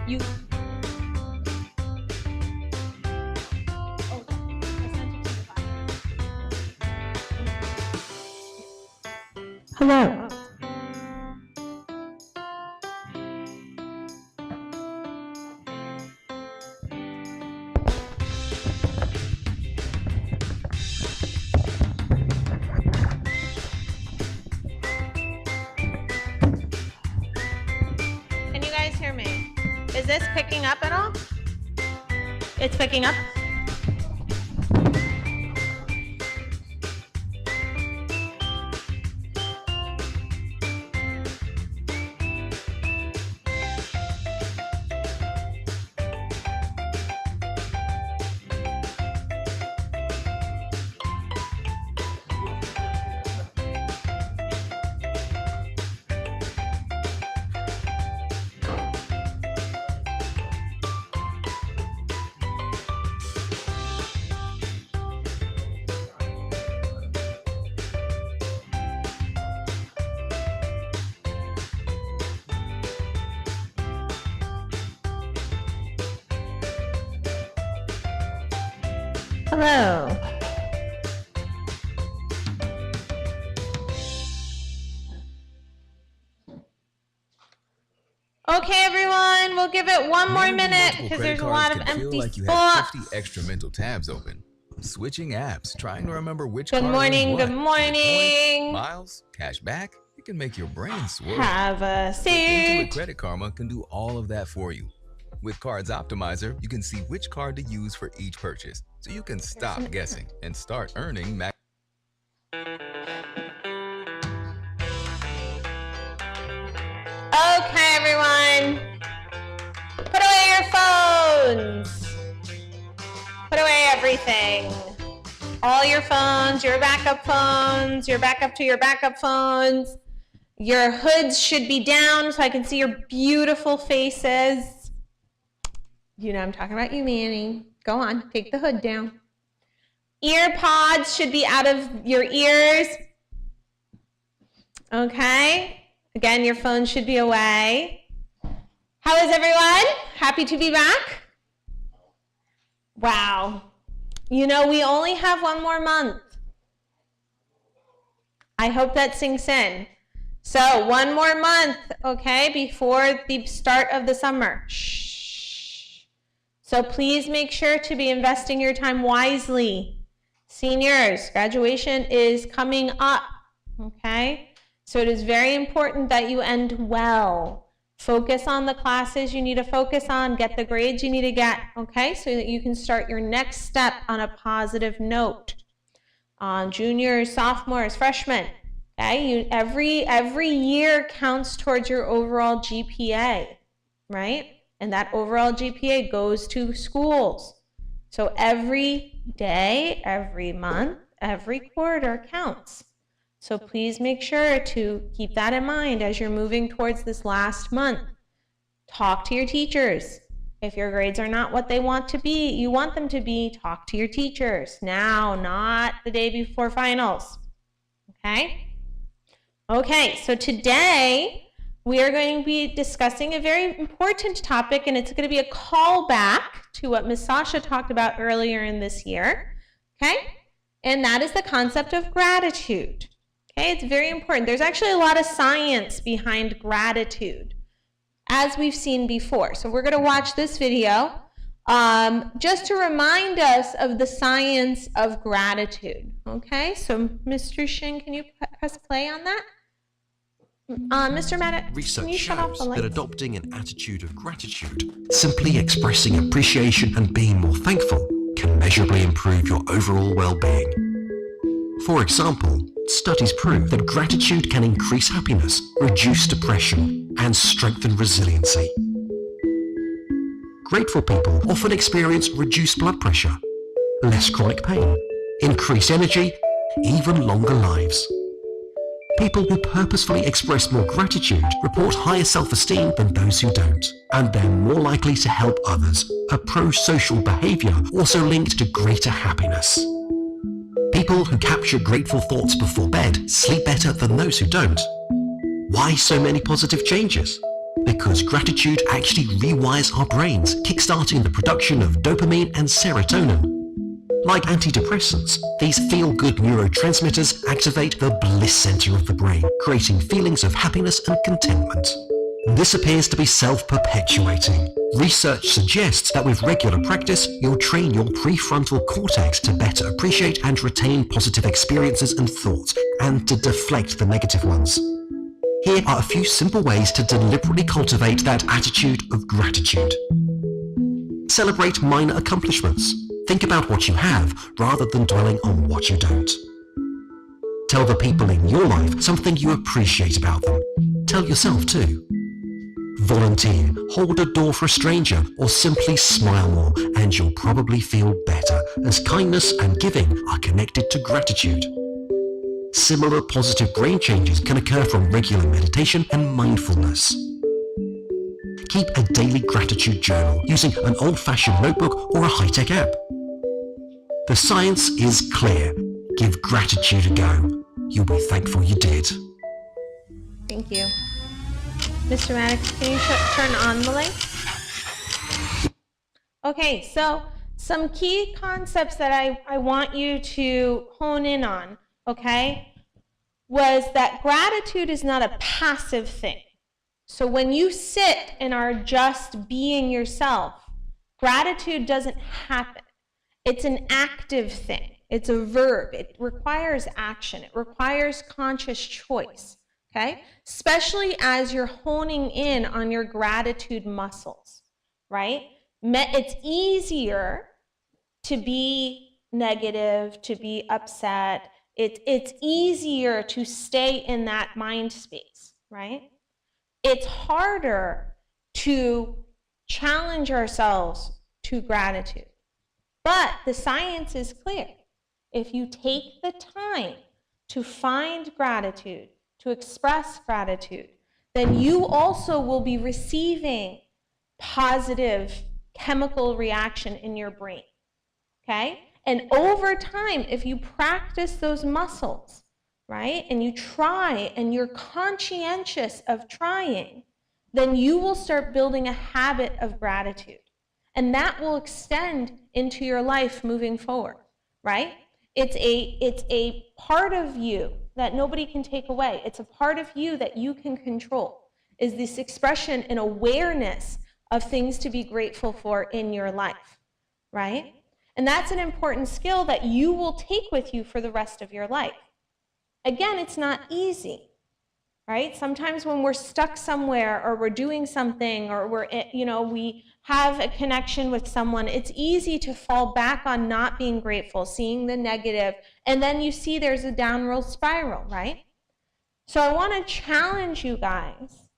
You. Oh, I sent it to the bot. Hello. Can you guys hear me? Is this picking up at all? It's picking up? Hello. Okay, everyone, we'll give it one more minute because there's a lot of empty like you spots. have 50 extra mental tabs open. Switching apps, trying to remember which Good card morning, owns what. good morning. Points, miles, cash back, it can make your brain swirl. Have a Intuit seat. Credit Karma can do all of that for you. With Cards Optimizer, you can see which card to use for each purchase, so you can stop guessing and start earning max. Okay, everyone. Put away your phones. Put away everything. All your phones, your backup phones, your backup to your backup phones. Your hoods should be down so I can see your beautiful faces. You know I'm talking about you, Manny. Go on, take the hood down. Ear pods should be out of your ears. Okay. Again, your phone should be away. How is everyone? Happy to be back? Wow. You know, we only have one more month. I hope that sinks in. So one more month, okay, before the start of the summer. Shh. So please make sure to be investing your time wisely. Seniors, graduation is coming up, okay? So it is very important that you end well. Focus on the classes you need to focus on, get the grades you need to get, okay? So that you can start your next step on a positive note. Juniors, sophomores, freshmen, okay? Every year counts towards your overall GPA, right? And that overall GPA goes to schools. So every day, every month, every quarter counts. So please make sure to keep that in mind as you're moving towards this last month. Talk to your teachers. If your grades are not what they want to be, you want them to be, talk to your teachers now, not the day before finals. Okay? Okay, so today we are going to be discussing a very important topic, and it's going to be a callback to what Ms. Sasha talked about earlier in this year. Okay? And that is the concept of gratitude. Okay, it's very important. There's actually a lot of science behind gratitude, as we've seen before. So we're going to watch this video just to remind us of the science of gratitude. Okay, so Mr. Shin, can you press play on that? Mr. Maddox, research shows that adopting an attitude of gratitude, simply expressing appreciation and being more thankful, can measurably improve your overall well-being. For example, studies prove that gratitude can increase happiness, reduce depression, and strengthen resiliency. Grateful people often experience reduced blood pressure, less chronic pain, increased energy, even longer lives. People who purposefully express more gratitude report higher self-esteem than those who don't, and they're more likely to help others, a pro-social behavior also linked to greater happiness. People who capture grateful thoughts before bed sleep better than those who don't. Why so many positive changes? because gratitude actually rewires our brains, kickstarting the production of dopamine and serotonin. Like antidepressants, these feel-good neurotransmitters activate the bliss center of the brain, creating feelings of happiness and contentment. This appears to be self-perpetuating. Research suggests that with regular practice, you'll train your prefrontal cortex to better appreciate and retain positive experiences and thoughts, and to deflect the negative ones. Here are a few simple ways to deliberately cultivate that attitude of gratitude. Celebrate minor accomplishments. Think about what you have rather than dwelling on what you don't. Tell the people in your life something you appreciate about them. Tell yourself too. Volunteer, hold a door for a stranger, or simply smile more, and you'll probably feel better, as kindness and giving are connected to gratitude. Similar positive brain changes can occur from regular meditation and mindfulness. Keep a daily gratitude journal using an old-fashioned notebook or a high-tech app. The science is clear. Give gratitude a go. You'll be thankful you did. Thank you. Mr. Maddox, can you turn on the light? Okay, so some key concepts that I want you to hone in on, okay, was that gratitude is not a passive thing. So when you sit and are just being yourself, gratitude doesn't happen. It's an active thing. It's a verb. It requires action. It requires conscious choice. Okay? Especially as you're honing in on your gratitude muscles, right? It's easier to be negative, to be upset. It's easier to stay in that mind space, right? It's harder to challenge ourselves to gratitude. But the science is clear. If you take the time to find gratitude, to express gratitude, then you also will be receiving positive chemical reaction in your brain, okay? And over time, if you practice those muscles, right, and you try and you're conscientious of trying, then you will start building a habit of gratitude. And that will extend into your life moving forward, right? It's a part of you that nobody can take away. It's a part of you that you can control, is this expression and awareness of things to be grateful for in your life, right? And that's an important skill that you will take with you for the rest of your life. Again, it's not easy, right? Sometimes when we're stuck somewhere or we're doing something or we have a connection with someone, it's easy to fall back on not being grateful, seeing the negative, and then you see there's a downward spiral, right? So I want to challenge you guys,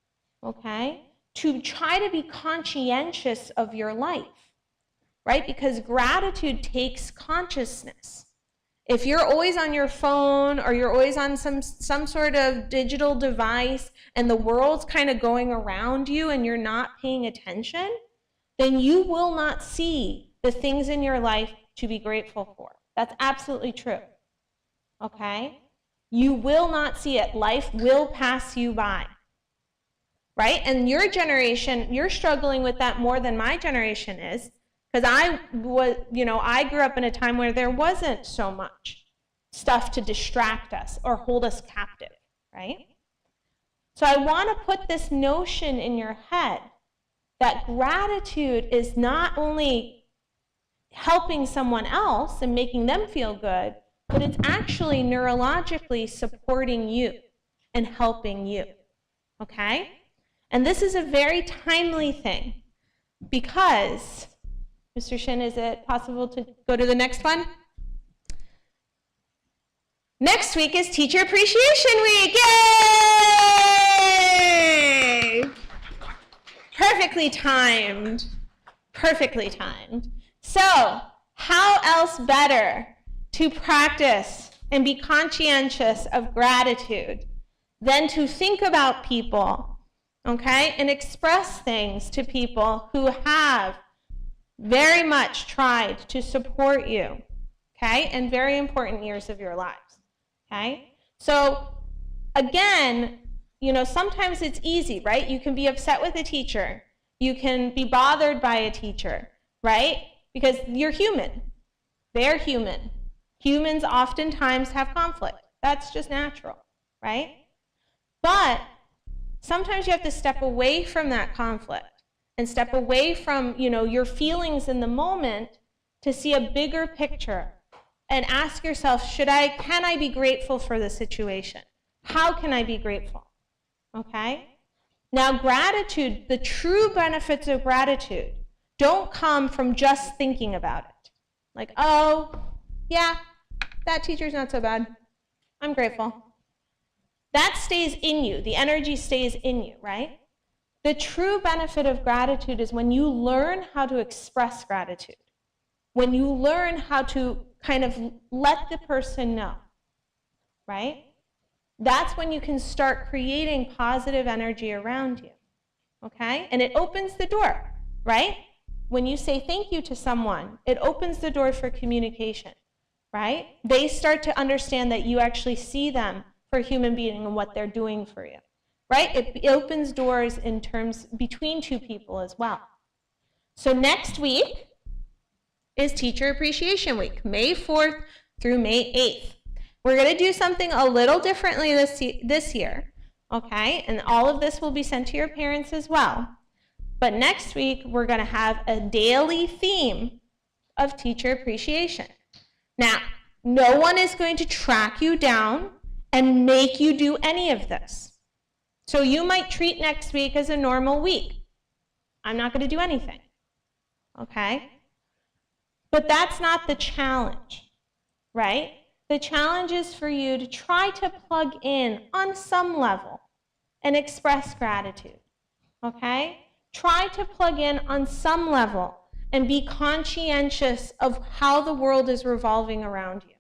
okay, to try to be conscientious of your life, right? Because gratitude takes consciousness. If you're always on your phone or you're always on some sort of digital device and the world's kind of going around you and you're not paying attention, then you will not see the things in your life to be grateful for. That's absolutely true, okay? You will not see it. Life will pass you by, right? And your generation, you're struggling with that more than my generation is, because I grew up in a time where there wasn't so much stuff to distract us or hold us captive, right? So I want to put this notion in your head that gratitude is not only helping someone else and making them feel good, but it's actually neurologically supporting you and helping you, okay? And this is a very timely thing because, Mr. Shin, is it possible to go to the next one? Next week is Teacher Appreciation Week. Yay! Perfectly timed. Perfectly timed. So, how else better to practice and be conscientious of gratitude than to think about people, okay, and express things to people who have very much tried to support you, okay, in very important years of your lives, okay? So, again, sometimes it's easy, right? You can be upset with a teacher. You can be bothered by a teacher, right? Because you're human. They're human. Humans oftentimes have conflict. That's just natural, right? But sometimes you have to step away from that conflict and step away from, your feelings in the moment to see a bigger picture and ask yourself, can I be grateful for the situation? How can I be grateful? Okay? Now, gratitude, the true benefits of gratitude don't come from just thinking about it. Like, oh, yeah, that teacher's not so bad. I'm grateful. That stays in you. The energy stays in you, right? The true benefit of gratitude is when you learn how to express gratitude, when you learn how to kind of let the person know, right? That's when you can start creating positive energy around you, okay? And it opens the door, right? When you say thank you to someone, it opens the door for communication, right? They start to understand that you actually see them for a human being and what they're doing for you, right? It opens doors in terms between two people as well. So next week is Teacher Appreciation Week, May 4th through May 8th. We're going to do something a little differently this year, okay? And all of this will be sent to your parents as well. But next week, we're going to have a daily theme of teacher appreciation. Now, no one is going to track you down and make you do any of this. So you might treat next week as a normal week. I'm not going to do anything, okay? But that's not the challenge, right? The challenge is for you to try to plug in on some level and express gratitude, okay? Try to plug in on some level and be conscientious of how the world is revolving around you,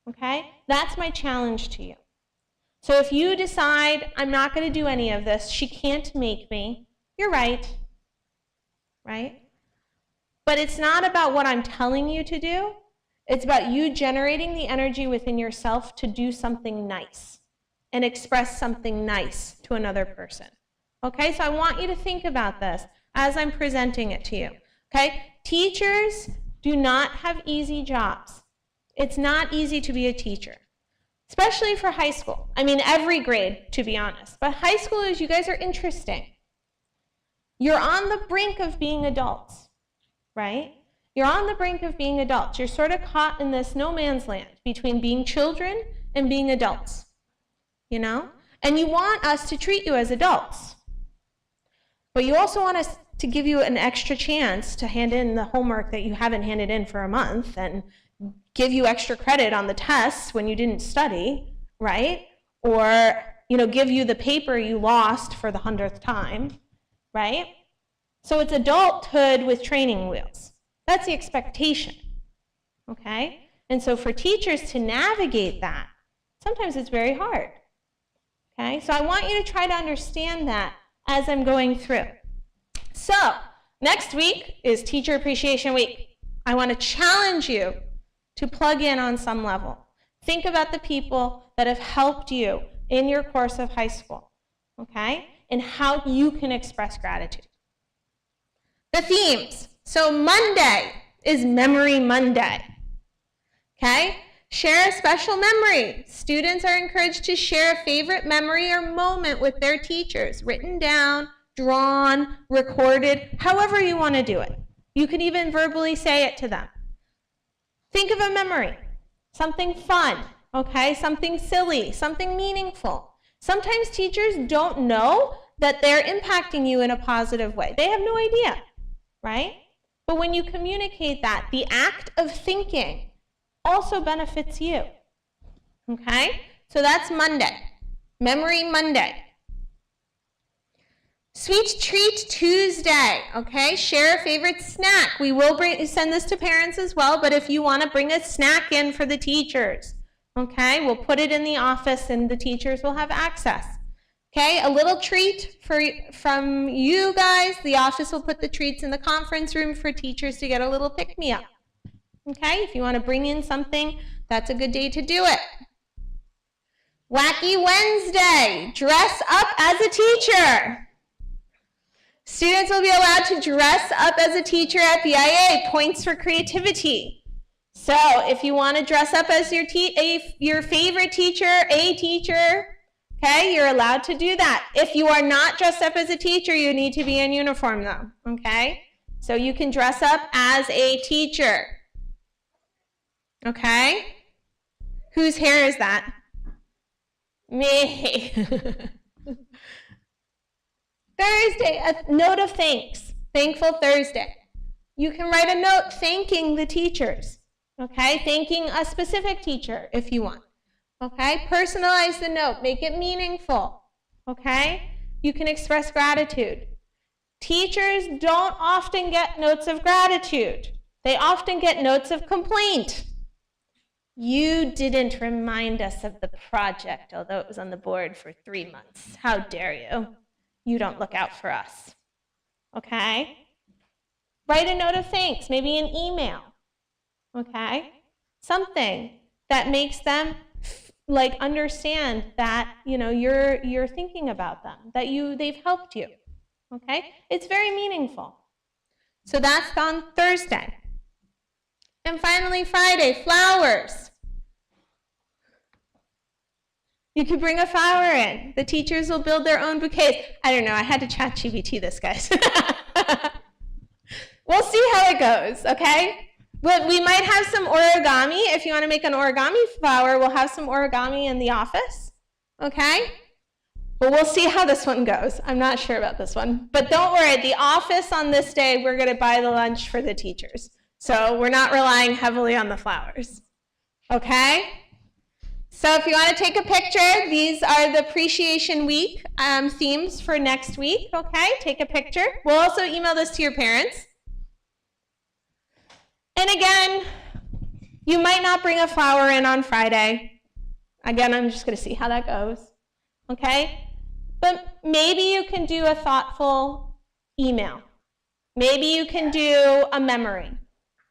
okay? That's my challenge to you. So if you decide, I'm not going to do any of this, she can't make me, you're right, right? But it's not about what I'm telling you to do. It's about you generating the energy within yourself to do something nice and express something nice to another person. Okay, so I want you to think about this as I'm presenting it to you. Okay, teachers do not have easy jobs. It's not easy to be a teacher, especially for high school. I mean, every grade, to be honest. But high schoolers, you guys are interesting. You're on the brink of being adults, right? You're on the brink of being adults. You're sort of caught in this no man's land between being children and being adults, And you want us to treat you as adults. But you also want us to give you an extra chance to hand in the homework that you haven't handed in for a month and give you extra credit on the tests when you didn't study, right? Or, give you the paper you lost for the 100th time, right? So it's adulthood with training wheels. That's the expectation, okay? And so for teachers to navigate that, sometimes it's very hard, okay? So I want you to try to understand that as I'm going through. So next week is Teacher Appreciation Week. I want to challenge you to plug in on some level. Think about the people that have helped you in your course of high school, okay? And how you can express gratitude. The themes. So Monday is Memory Monday, okay? Share a special memory. Students are encouraged to share a favorite memory or moment with their teachers, written down, drawn, recorded, however you want to do it. You can even verbally say it to them. Think of a memory, something fun, okay? Something silly, something meaningful. Sometimes teachers don't know that they're impacting you in a positive way. They have no idea, right? But when you communicate that, the act of thinking also benefits you, okay? So that's Monday, Memory Monday. Sweet Treat Tuesday, okay? Share a favorite snack. We will send this to parents as well, but if you want to bring a snack in for the teachers, okay? We'll put it in the office and the teachers will have access. Okay, a little treat from you guys. The office will put the treats in the conference room for teachers to get a little pick-me-up. Okay, if you want to bring in something, that's a good day to do it. Wacky Wednesday, dress up as a teacher. Students will be allowed to dress up as a teacher at BIA, points for creativity. So if you want to dress up as your favorite teacher, a teacher, okay, you're allowed to do that. If you are not dressed up as a teacher, you need to be in uniform though, okay? So you can dress up as a teacher, okay? Whose hair is that? Me. Thursday, a note of thanks. Thankful Thursday. You can write a note thanking the teachers, okay? Thanking a specific teacher if you want, okay? Personalize the note. Make it meaningful, okay? You can express gratitude. Teachers don't often get notes of gratitude. They often get notes of complaint. You didn't remind us of the project, although it was on the board for 3 months. How dare you? You don't look out for us. Okay? Write a note of thanks, maybe an email. Okay? Something that makes them understand that, you're thinking about them, that they've helped you. Okay? It's very meaningful. So that's on Thursday. And finally, Friday, flowers. You could bring a flower in. The teachers will build their own bouquets. I don't know, I had to ChatGPT this, guys. We'll see how it goes, okay? But we might have some origami. If you want to make an origami flower, we'll have some origami in the office, okay? But we'll see how this one goes. I'm not sure about this one. But don't worry, at the office on this day, we're going to buy the lunch for the teachers. So we're not relying heavily on the flowers, okay? So if you want to take a picture, these are the Appreciation Week themes for next week, okay? Take a picture. We'll also email this to your parents. And again, you might not bring a flower in on Friday. Again, I'm just going to see how that goes, okay? But maybe you can do a thoughtful email. Maybe you can do a memory,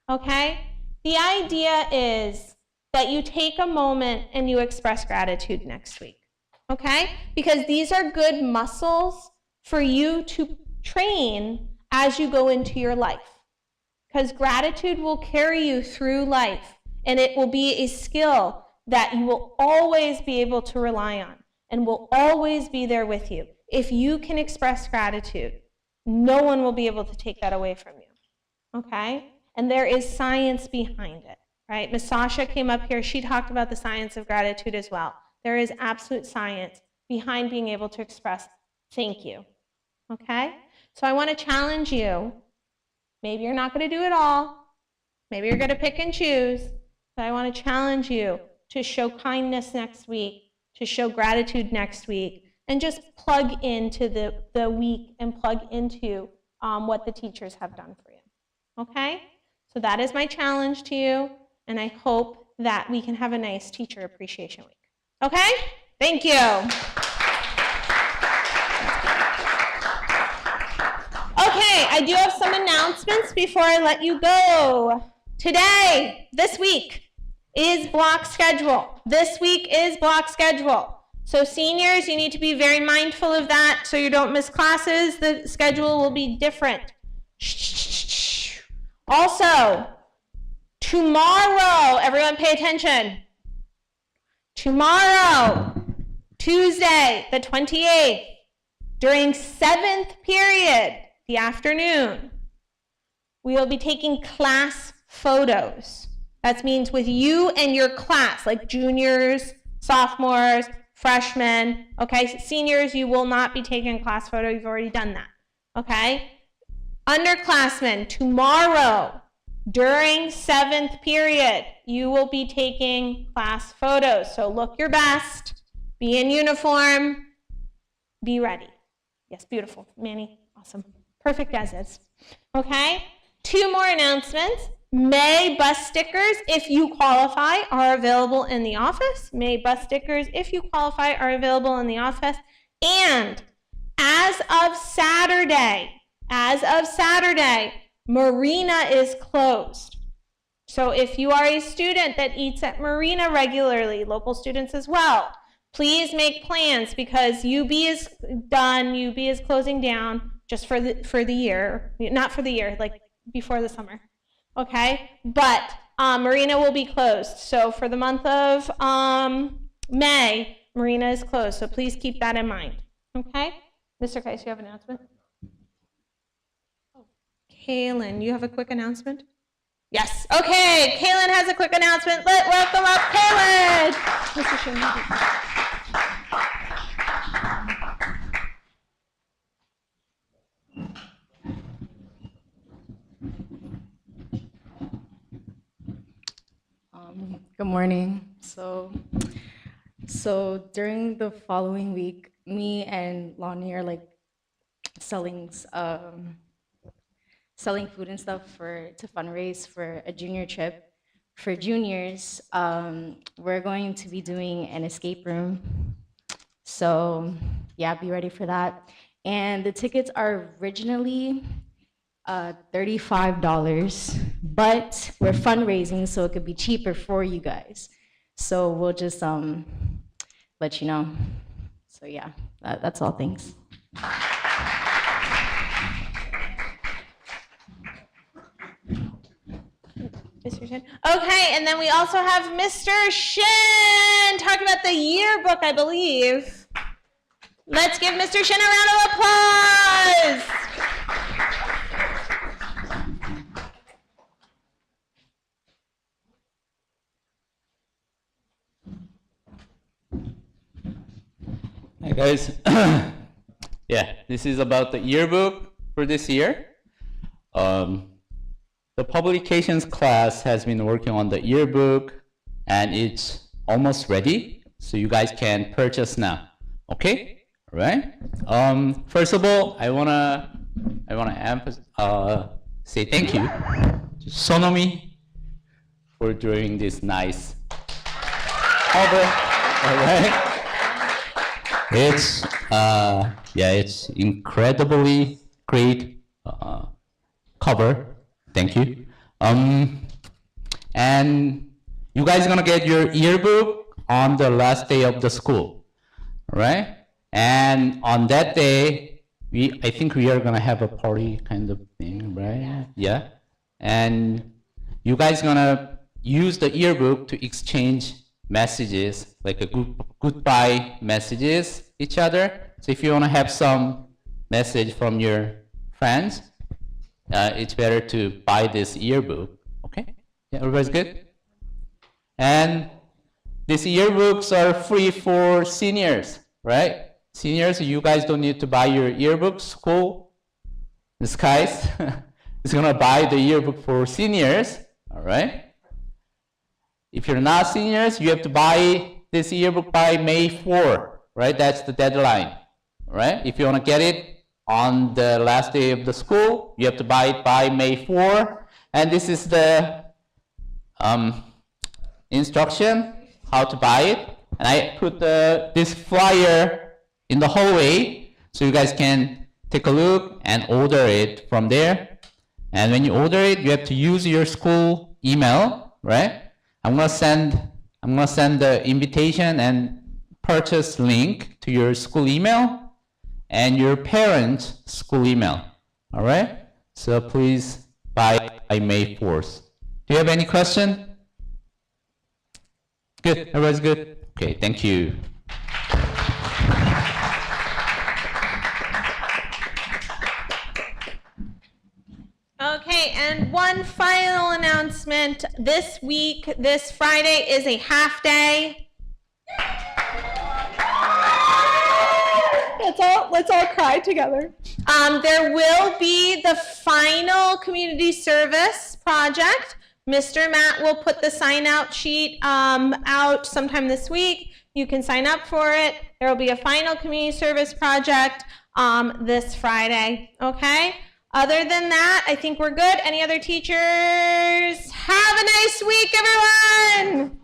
okay? The idea is that you take a moment and you express gratitude next week, okay? Because these are good muscles for you to train as you go into your life. Because gratitude will carry you through life, and it will be a skill that you will always be able to rely on and will always be there with you. If you can express gratitude, no one will be able to take that away from you, okay? And there is science behind it. Right? Ms. Sasha came up here. She talked about the science of gratitude as well. There is absolute science behind being able to express thank you. Okay? So I want to challenge you. Maybe you're not going to do it all. Maybe you're going to pick and choose. But I want to challenge you to show kindness next week, to show gratitude next week, and just plug into the week and plug into what the teachers have done for you. Okay? So that is my challenge to you. And I hope that we can have a nice Teacher Appreciation Week. Okay? Thank you. Okay, I do have some announcements before I let you go. Today, this week, is block schedule. This week is block schedule. So seniors, you need to be very mindful of that so you don't miss classes. The schedule will be different. Also, tomorrow, everyone pay attention. Tomorrow, Tuesday, the 28th, during 7th period, the afternoon, we will be taking class photos. That means with you and your class, like juniors, sophomores, freshmen, okay? Seniors, you will not be taking a class photo. You've already done that, okay? Underclassmen, tomorrow, during 7th period, you will be taking class photos. So look your best, be in uniform, be ready. Yes, beautiful. Manny, awesome. Perfect as is. Okay? 2 more announcements. May bus stickers, if you qualify, are available in the office. May bus stickers, if you qualify, are available in the office. And as of Saturday, Marina is closed. So if you are a student that eats at Marina regularly, local students as well, Please make plans because UB is done. UB is closing down just for the year, not for the year, like before the summer. Okay, but Marina will be closed. So for the month of May, Marina is closed. So please keep that in mind. Okay, Mr. Kais, you have an announcement? Kaylin, you have a quick announcement? Yes. Okay, Kaylin has a quick announcement. Welcome up, Kaylin. Mr. Sherman. Good morning. So during the following week, me and Lonnie are like selling food and stuff to fundraise for a junior trip. For juniors, we're going to be doing an escape room. So yeah, be ready for that. And the tickets are originally $35, but we're fundraising so it could be cheaper for you guys. So we'll just let you know. So yeah, that's all. Thanks. Mr. Shin. Okay, and then we also have Mr. Shin talking about the yearbook, I believe. Let's give Mr. Shin a round of applause. Hi guys. Yeah, this is about the yearbook for this year. The publications class has been working on the yearbook and it's almost ready, so you guys can purchase now. Okay? All right? First of all, I wanna say thank you to Sonomi for doing this nice cover. All right? It's incredibly great cover. Thank you. And you guys are gonna get your yearbook on the last day of the school, all right? And on that day, I think we are gonna have a party kind of thing, right? Yeah. And you guys gonna use the yearbook to exchange messages, like a goodbye messages each other. So if you want to have some message from your friends, it's better to buy this yearbook. Okay? Yeah, everybody's good? And these yearbooks are free for seniors, right? Seniors, you guys don't need to buy your yearbook. School, the skies is gonna buy the yearbook for seniors, all right? If you're not seniors, you have to buy this yearbook by May 4, right? That's the deadline, right? If you want to get it on the last day of the school, you have to buy it by May 4. And this is the instruction how to buy it. And I put this flyer in the hallway so you guys can take a look and order it from there. And when you order it, you have to use your school email, right? I'm gonna send the invitation and purchase link to your school email and your parents' school email. All right? So please buy by May 4th. Do you have any question? Good. Everybody's good? Okay, thank you. Okay, and one final announcement. This week, this Friday is a half day. Let's all cry together. There will be the final community service project. Mr. Matt will put the sign out sheet out sometime this week. You can sign up for it. There will be a final community service project this Friday, okay? Other than that, I think we're good. Any other teachers? Have a nice week, everyone!